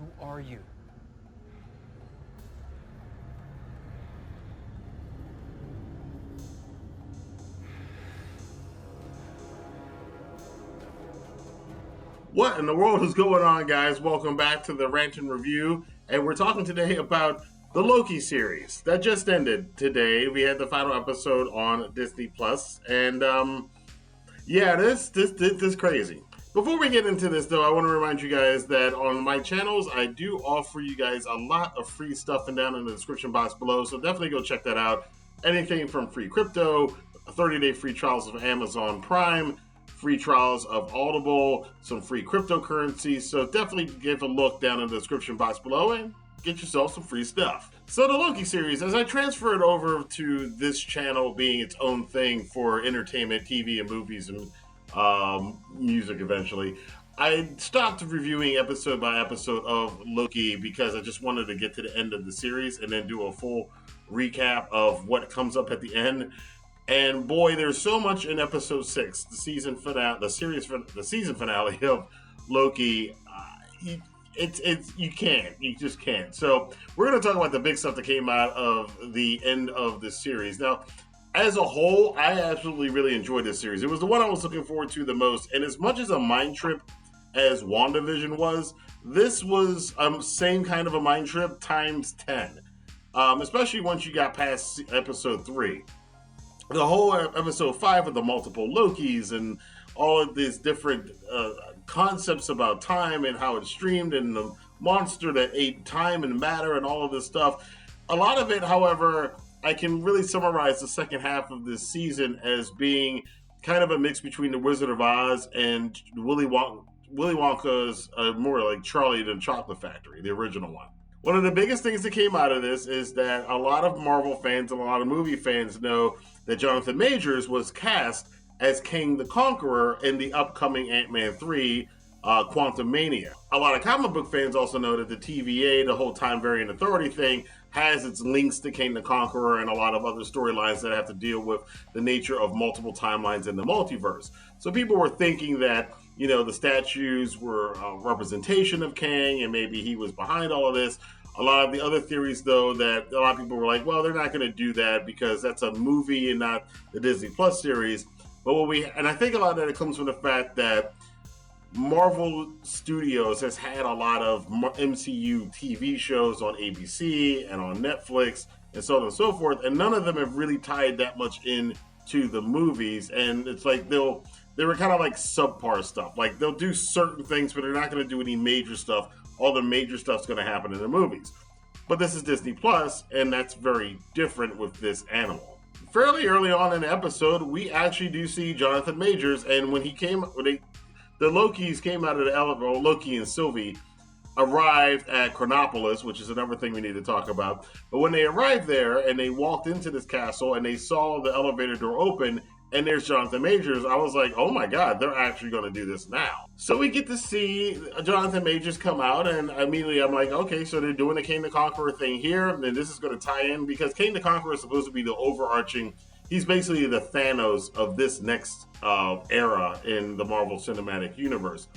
Who are you? What in the world is going on, guys? Welcome back to the Rantin Review, and we're talking today about the Loki series that just ended today. We had the final episode on Disney Plus, and yeah, this is crazy. Before we get into this, though, I want to remind you guys that on my channels, I do offer you guys a lot of free stuff and down in the description box below, so definitely go check that out. Anything from free crypto, 30-day free trials of Amazon Prime, free trials of Audible, some free cryptocurrencies. So definitely give a look down in the description box below and get yourself some free stuff. So the Loki series, as I transfer it over to this channel being its own thing for entertainment, TV and movies and music eventually, I stopped reviewing episode by episode of Loki because I just wanted to get to the end of the series and then do a full recap of what comes up at the end. And boy, there's so much in episode 6, the season finale, the season finale of Loki. You just can't. So we're going to talk about the big stuff that came out of the end of this series. Now, as a whole, I absolutely really enjoyed this series. It was the one I was looking forward to the most. And as much as a mind trip as WandaVision was, this was same kind of a mind trip times 10. Especially once you got past episode 3. The whole episode 5 of the multiple Lokis and all of these different concepts about time and how it's streamed and the monster that ate time and matter and all of this stuff. A lot of it, however, I can really summarize the second half of this season as being kind of a mix between The Wizard of Oz and Willy Wonka's more like Charlie and the Chocolate Factory, the original one. One of the biggest things that came out of this is that a lot of Marvel fans and a lot of movie fans know that Jonathan Majors was cast as Kang the Conqueror in the upcoming Ant-Man 3 Quantumania. A lot of comic book fans also know that the TVA, the whole Time Variant Authority thing, has its links to Kang the Conqueror and a lot of other storylines that have to deal with the nature of multiple timelines in the multiverse. So people were thinking that, you know, the statues were a representation of Kang and maybe he was behind all of this. A lot of the other theories, though, that a lot of people were like, well, they're not going to do that because that's a movie and not the Disney Plus series. But and I think a lot of that comes from the fact that Marvel Studios has had a lot of MCU TV shows on ABC and on Netflix and so on and so forth, and none of them have really tied that much into the movies. And it's like they were kind of like subpar stuff. Like they'll do certain things, but they're not going to do any major stuff. All the major stuff's going to happen in the movies. But this is Disney Plus, and that's very different with this animal. Fairly early on in the episode, we actually do see Jonathan Majors, and when the Lokis came out of the elevator, Loki and Sylvie arrived at Chronopolis, which is another thing we need to talk about. But when they arrived there and they walked into this castle and they saw the elevator door open, and there's Jonathan Majors, I was like, oh my God, they're actually going to do this now. So we get to see Jonathan Majors come out, and immediately I'm like, okay, so they're doing the Kang the Conqueror thing here, and this is going to tie in, because Kang the Conqueror is supposed to be the overarching, he's basically the Thanos of this next era in the Marvel Cinematic Universe.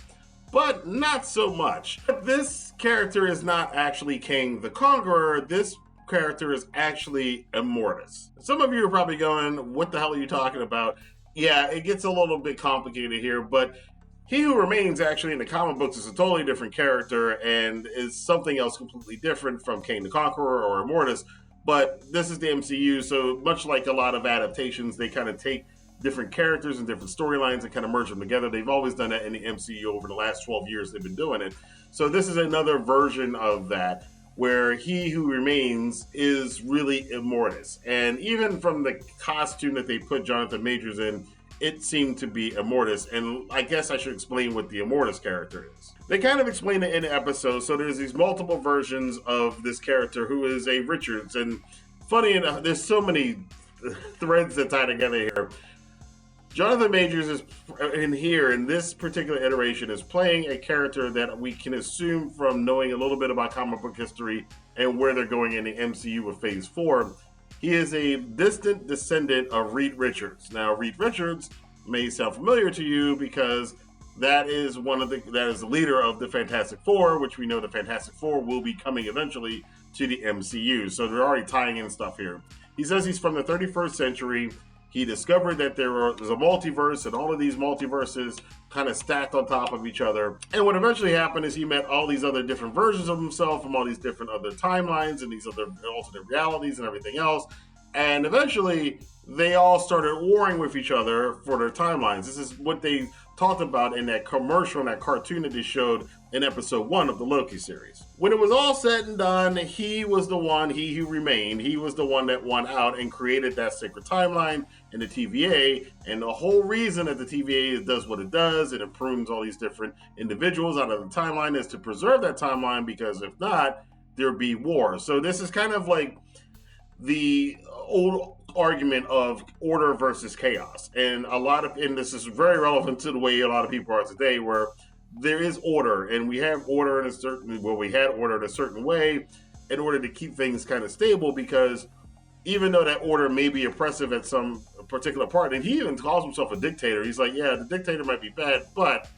But not so much. This character is not actually Kang the Conqueror, this character is actually Immortus. Some of you are probably going, what the hell are you talking about? Yeah, it gets a little bit complicated here, but He Who Remains actually in the comic books is a totally different character and is something else completely different from Kang the Conqueror or Immortus. But this is the MCU, so much like a lot of adaptations, they kind of take different characters and different storylines and kind of merge them together. They've always done that in the MCU over the last 12 years they've been doing it. So this is another version of that, where He Who Remains is really Immortus. And even from the costume that they put Jonathan Majors in, it seemed to be Immortus. And I guess I should explain what the Immortus character is. They kind of explain it in the episode. So there's these multiple versions of this character who is a Richards. And funny enough, there's so many threads that tie together here. Jonathan Majors is in this particular iteration, is playing a character that we can assume from knowing a little bit about comic book history and where they're going in the MCU with Phase 4. He is a distant descendant of Reed Richards. Now, Reed Richards may sound familiar to you because that is the leader of the Fantastic Four, which we know the Fantastic Four will be coming eventually to the MCU. So they're already tying in stuff here. He says he's from the 31st century. He discovered that there's a multiverse, and all of these multiverses kind of stacked on top of each other. And what eventually happened is he met all these other different versions of himself from all these different other timelines and these other alternate realities and everything else. And eventually, they all started warring with each other for their timelines. This is what they talked about in that commercial, in that cartoon that they showed in episode 1 of the Loki series. When it was all said and done, he who remained, he was the one that won out and created that sacred timeline in the TVA. And the whole reason that the TVA does what it does, it prunes all these different individuals out of the timeline, is to preserve that timeline, because if not, there'd be war. So this is kind of like the old argument of order versus chaos, and this is very relevant to the way a lot of people are today, where there is order, and we had order in a certain way in order to keep things kind of stable, because even though that order may be oppressive at some particular part, and he even calls himself a dictator. He's like, yeah, the dictator might be bad, but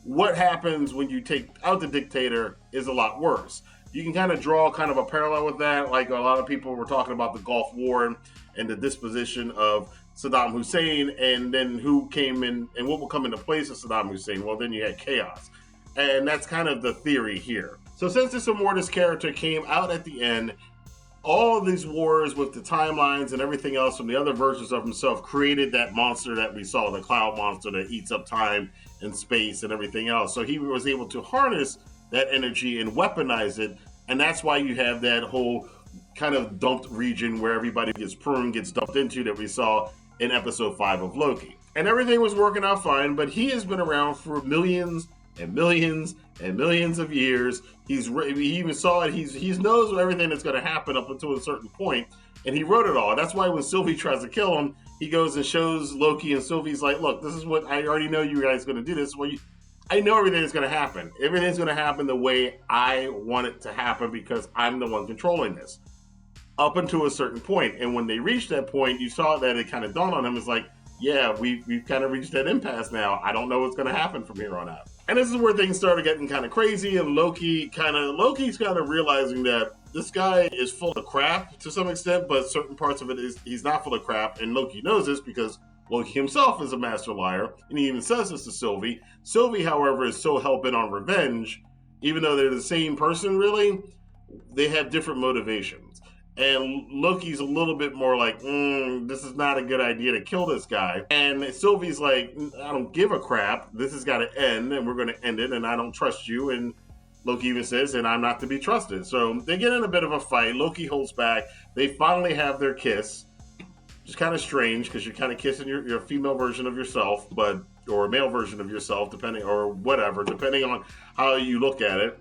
what happens when you take out the dictator is a lot worse. You can kind of draw kind of a parallel with that. Like, a lot of people were talking about the Gulf War and the disposition of Saddam Hussein, and then who came in and what will come into place of Saddam Hussein. Well, then you had chaos. And that's kind of the theory here. So since this Immortus character came out at the end, all of these wars with the timelines and everything else from the other versions of himself created that monster that we saw, the cloud monster that eats up time and space and everything else. So he was able to harness that energy and weaponize it, and that's why you have that whole kind of dumped region where everybody gets pruned, gets dumped into, that we saw in episode 5 of Loki. And everything was working out fine, but he has been around for millions and millions and millions of years. He even saw it. He knows everything that's going to happen up until a certain point, and he wrote it all. That's why when Sylvie tries to kill him, he goes and shows Loki, and Sylvie's like, look, this is what I already know you guys are going to do this. I know everything is going to happen. Everything's going to happen the way I want it to happen, because I'm the one controlling this. Up until a certain point. And when they reached that point, you saw that it kind of dawned on him. It's like, yeah, we've kind of reached that impasse now. I don't know what's going to happen from here on out. And this is where things started getting kind of crazy, and Loki's kind of realizing that this guy is full of crap to some extent, but certain parts of it he's not full of crap, and Loki knows this because Loki himself is a master liar, and he even says this to Sylvie. Sylvie, however, is so hell-bent on revenge, even though they're the same person, really, they have different motivations. And Loki's a little bit more like, this is not a good idea to kill this guy. And Sylvie's like, I don't give a crap. This has got to end, and we're going to end it, and I don't trust you. And Loki even says, and I'm not to be trusted. So they get in a bit of a fight. Loki holds back. They finally have their kiss. Which is kind of strange, because you're kind of kissing your female version of yourself, or a male version of yourself, depending on how you look at it.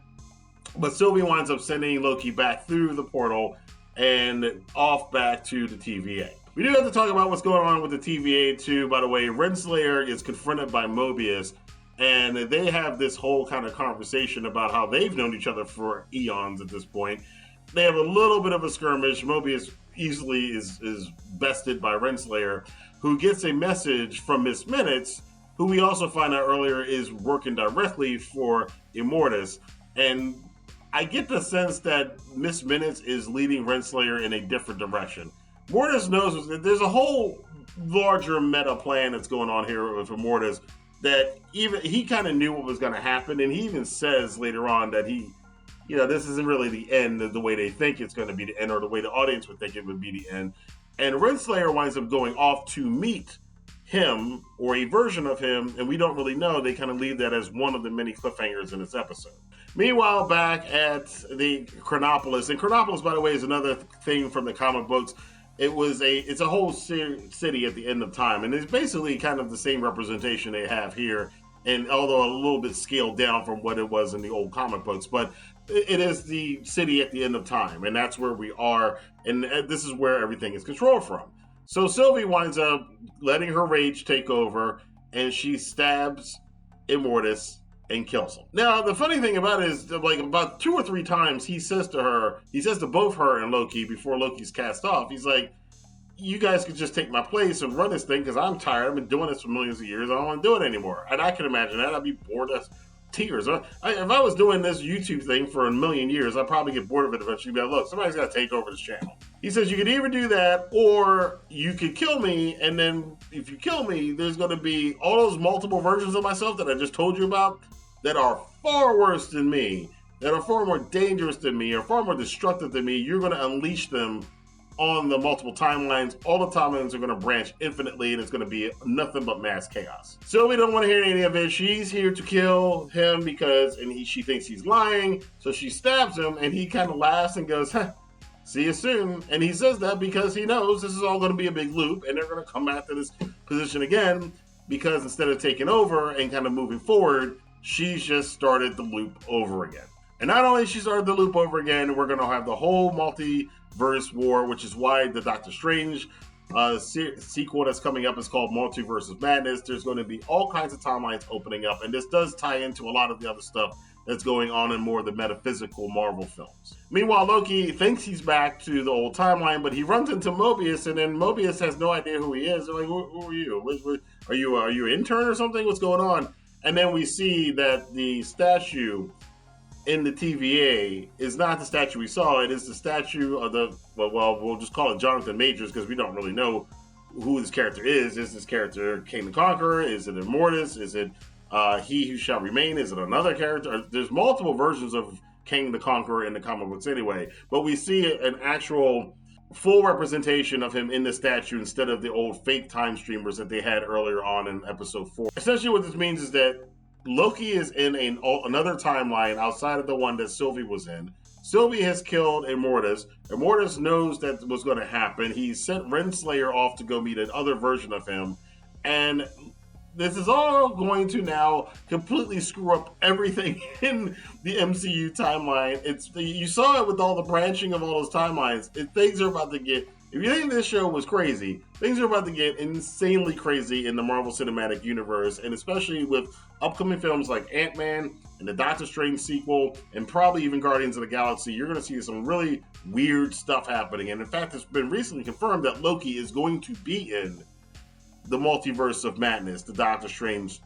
But Sylvie winds up sending Loki back through the portal and off back to the TVA. We do have to talk about what's going on with the TVA too. By the way, Renslayer is confronted by Mobius, and they have this whole kind of conversation about how they've known each other for eons at this point. They have a little bit of a skirmish. Mobius easily is bested by Renslayer, who gets a message from Miss Minutes, who we also find out earlier is working directly for Immortus. And I get the sense that Miss Minutes is leading Renslayer in a different direction. Immortus knows that there's a whole larger meta plan that's going on here with Immortus, that even he kind of knew what was going to happen, and he even says later on that this isn't really the end of the way they think it's going to be the end, or the way the audience would think it would be the end. And Renslayer winds up going off to meet him, or a version of him, and we don't really know. They kind of leave that as one of the many cliffhangers in this episode. Meanwhile, back at the Chronopolis, and Chronopolis, by the way, is another thing from the comic books. It's a whole city at the end of time, and it's basically kind of the same representation they have here, and although a little bit scaled down from what it was in the old comic books, but it is the city at the end of time, and that's where we are, and this is where everything is controlled from. So Sylvie winds up letting her rage take over, and she stabs Immortus and kills him. Now, the funny thing about it is, like, about 2 or 3 times, he says to both her and Loki, before Loki's cast off, he's like, you guys could just take my place and run this thing because I'm tired. I've been doing this for millions of years. I don't want to do it anymore. And I can imagine that. I'd be bored as tears. If I was doing this YouTube thing for a million years, I'd probably get bored of it eventually. Be like, look, somebody's got to take over this channel. He says you could either do that or you could kill me. And then if you kill me, there's going to be all those multiple versions of myself that I just told you about that are far worse than me, that are far more dangerous than me, or far more destructive than me. You're going to unleash them on the multiple timelines. All the timelines are going to branch infinitely, and it's going to be nothing but mass chaos. Sylvie don't want to hear any of it. She's here to kill him because, she thinks he's lying, so she stabs him, and he kind of laughs and goes, see you soon. And he says that because he knows this is all going to be a big loop, and they're going to come back to this position again, because instead of taking over and kind of moving forward, she's just started the loop over again. And not only she started the loop over again, we're going to have the whole multiverse war, which is why the Doctor Strange sequel that's coming up is called Multiverse of Madness. There's going to be all kinds of timelines opening up, and this does tie into a lot of the other stuff that's going on in more of the metaphysical Marvel films. Meanwhile, Loki thinks he's back to the old timeline, but he runs into Mobius, and then Mobius has no idea who he is. They're like, who are you? Are you an intern or something? What's going on? And then we see that the statue in the TVA is not the statue we saw. It is the statue of we'll just call it Jonathan Majors because we don't really know who this character is. Is this character King the Conqueror? Is it Immortus? Is it He Who Shall Remain? Is it another character? There's multiple versions of King the Conqueror in the comic books anyway, but we see an actual full representation of him in the statue instead of the old fake time streamers that they had earlier on in episode 4. Essentially what this means is that Loki is in another timeline outside of the one that Sylvie was in. Sylvie has killed Immortus. Immortus knows that was going to happen. He sent Renslayer off to go meet another version of him. And this is all going to now completely screw up everything in the MCU timeline. You saw it with all the branching of all those timelines. Things are about to get... If you think this show was crazy, things are about to get insanely crazy in the Marvel Cinematic Universe, and especially with upcoming films like Ant-Man and the Doctor Strange sequel, and probably even Guardians of the Galaxy. You're going to see some really weird stuff happening. And in fact, it's been recently confirmed that Loki is going to be in the Multiverse of Madness, the Doctor Strange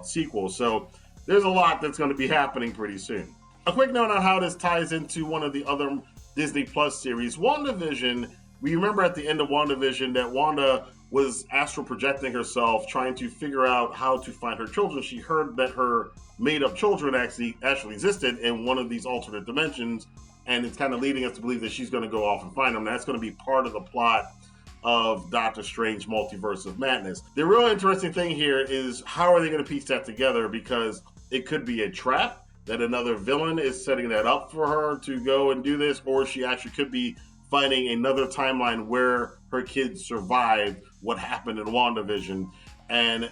sequel. So there's a lot that's going to be happening pretty soon. A quick note on how this ties into one of the other Disney Plus series, WandaVision. We remember at the end of WandaVision that Wanda was astral projecting herself, trying to figure out how to find her children. She heard that her made-up children actually existed in one of these alternate dimensions, and it's kind of leading us to believe that she's going to go off and find them. That's going to be part of the plot of Doctor Strange Multiverse of Madness. The real interesting thing here is how are they going to piece that together, because it could be a trap that another villain is setting that up for her to go and do this, or she actually could be finding another timeline where her kids survived what happened in WandaVision. And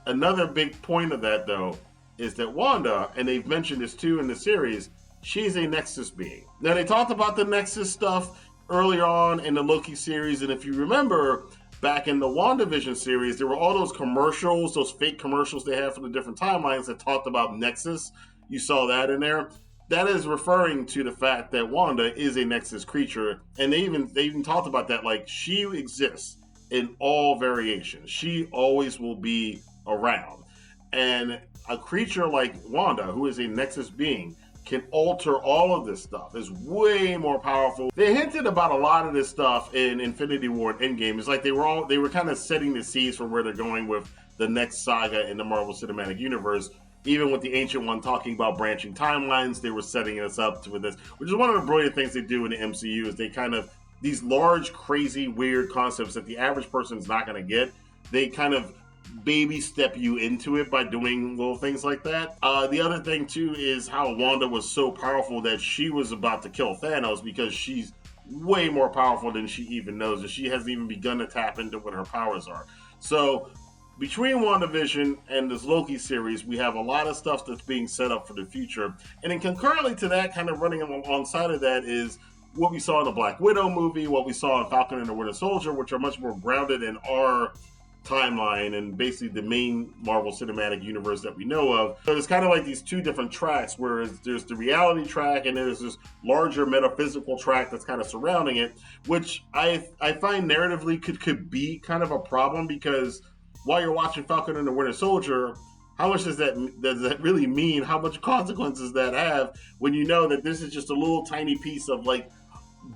another big point of that, though, is that Wanda, and they've mentioned this too in the series, she's a Nexus being. Now, they talked about the Nexus stuff earlier on in the Loki series, and if you remember, back in the WandaVision series, there were all those commercials, those fake commercials they had for the different timelines that talked about Nexus. You saw that in there. That is referring to the fact that Wanda is a Nexus creature, and they even talked about that, like she exists in all variations. She always will be around. And a creature like Wanda, who is a Nexus being, can alter all of this stuff, is way more powerful. They hinted about a lot of this stuff in Infinity War and Endgame. It's like they were kind of setting the seeds for where they're going with the next saga in the Marvel Cinematic Universe. Even with the Ancient One talking about branching timelines, they were setting us up with this, which is one of the brilliant things they do in the MCU, is they kind of, these large, crazy, weird concepts that the average person is not going to get, they kind of baby step you into it by doing little things like that. The other thing, too, is how Wanda was so powerful that she was about to kill Thanos because she's way more powerful than she even knows, and she hasn't even begun to tap into what her powers are. So between WandaVision and this Loki series, we have a lot of stuff that's being set up for the future. And then concurrently to that, kind of running alongside of that, is what we saw in the Black Widow movie, what we saw in Falcon and the Winter Soldier, which are much more grounded in our timeline and basically the main Marvel Cinematic Universe that we know of. So it's kind of like these two different tracks, where there's the reality track and there's this larger metaphysical track that's kind of surrounding it, which I find narratively could be kind of a problem, because while you're watching Falcon and the Winter Soldier, how much does that really mean? How much consequences that have when you know that this is just a little tiny piece of like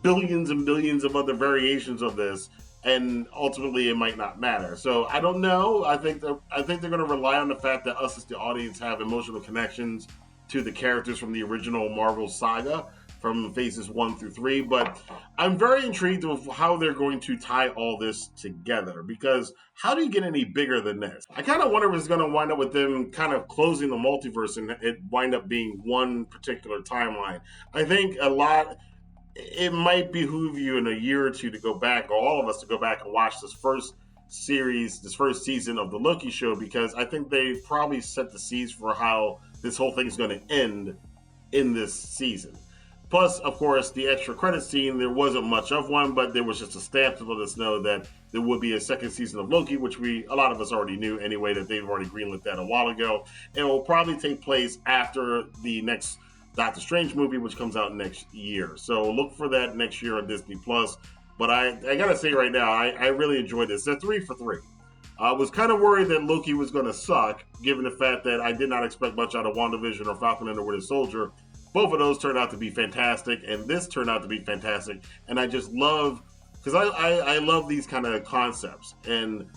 billions and billions of other variations of this, and ultimately it might not matter. So I don't know. I think they're going to rely on the fact that us as the audience have emotional connections to the characters from the original Marvel saga, from phases 1 through 3. But I'm very intrigued with how they're going to tie all this together, because how do you get any bigger than this? I kind of wonder if it's going to wind up with them kind of closing the multiverse and it wind up being one particular timeline. I think it might behoove you in a year or two to go back, or all of us to go back and watch this first season of the Loki show, because I think they probably set the seeds for how this whole thing is going to end in this season. Plus, of course, the extra credit scene, there wasn't much of one, but there was just a stamp to let us know that there would be a second season of Loki, which a lot of us already knew anyway, that they've already greenlit that a while ago. And it will probably take place after the next Doctor Strange movie, which comes out next year. So look for that next year on Disney+. But I gotta say right now, I really enjoyed this. They're 3 for 3. I was kind of worried that Loki was going to suck, given the fact that I did not expect much out of WandaVision or Falcon and the Winter Soldier. Both of those turned out to be fantastic, and this turned out to be fantastic. And I just love, because I love these kind of concepts. And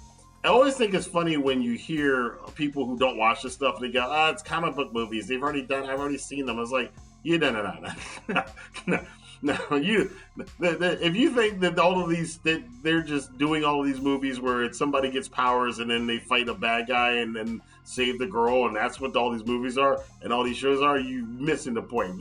I always think it's funny when you hear people who don't watch this stuff, and they go, it's comic book movies. I've already seen them. I was like, no. If you think that all of these, that they're just doing all of these movies where somebody gets powers and then they fight a bad guy and then save the girl, and that's what all these movies are and all these shows are, you missing the point.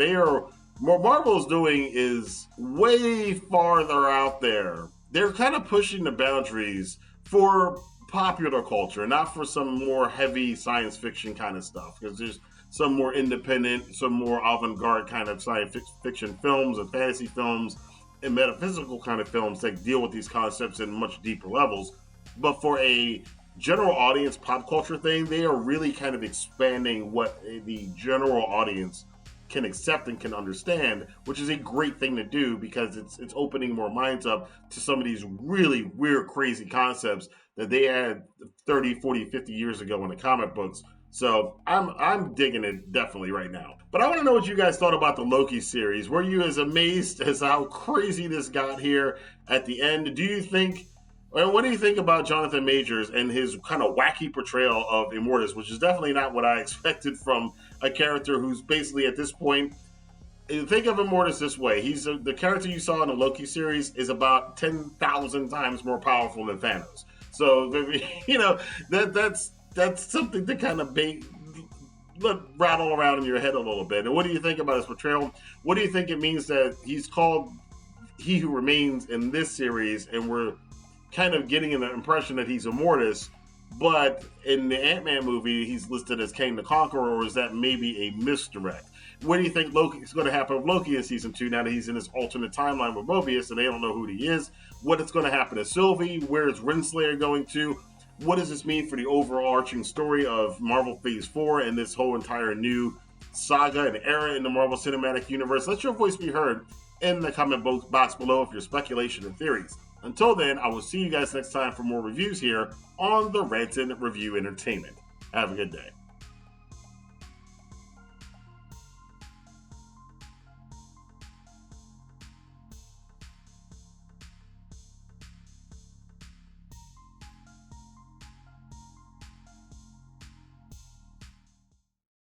What Marvel's doing is way farther out there. They're kind of pushing the boundaries for popular culture, not for some more heavy science fiction kind of stuff, because there's some more independent, some more avant-garde kind of science fiction films and fantasy films and metaphysical kind of films that deal with these concepts in much deeper levels. But for a general audience pop culture thing, they are really kind of expanding what the general audience can accept and can understand, which is a great thing to do, because it's opening more minds up to some of these really weird, crazy concepts that they had 30, 40, 50 years ago in the comic books. So I'm digging it definitely right now. But I want to know what you guys thought about the Loki series. Were you as amazed as how crazy this got here at the end? What do you think about Jonathan Majors and his kind of wacky portrayal of Immortus, which is definitely not what I expected from a character who's basically at this point, think of Immortus this way. The character you saw in the Loki series is about 10,000 times more powerful than Thanos. So, that's something to kind of rattle around in your head a little bit. And what do you think about his portrayal? What do you think it means that he's called He Who Remains in this series, and we're kind of getting an impression that he's Immortus, but in the Ant-Man movie, he's listed as Kang the Conqueror, or is that maybe a misdirect? What do you think is going to happen with Loki in season 2 now that he's in this alternate timeline with Mobius and they don't know who he is? What is going to happen to Sylvie? Where is Renslayer going to? What does this mean for the overarching story of Marvel Phase 4 and this whole entire new saga and era in the Marvel Cinematic Universe? Let your voice be heard in the comment box below with your speculation and theories. Until then, I will see you guys next time for more reviews here on the Rantin Review Entertainment. Have a good day.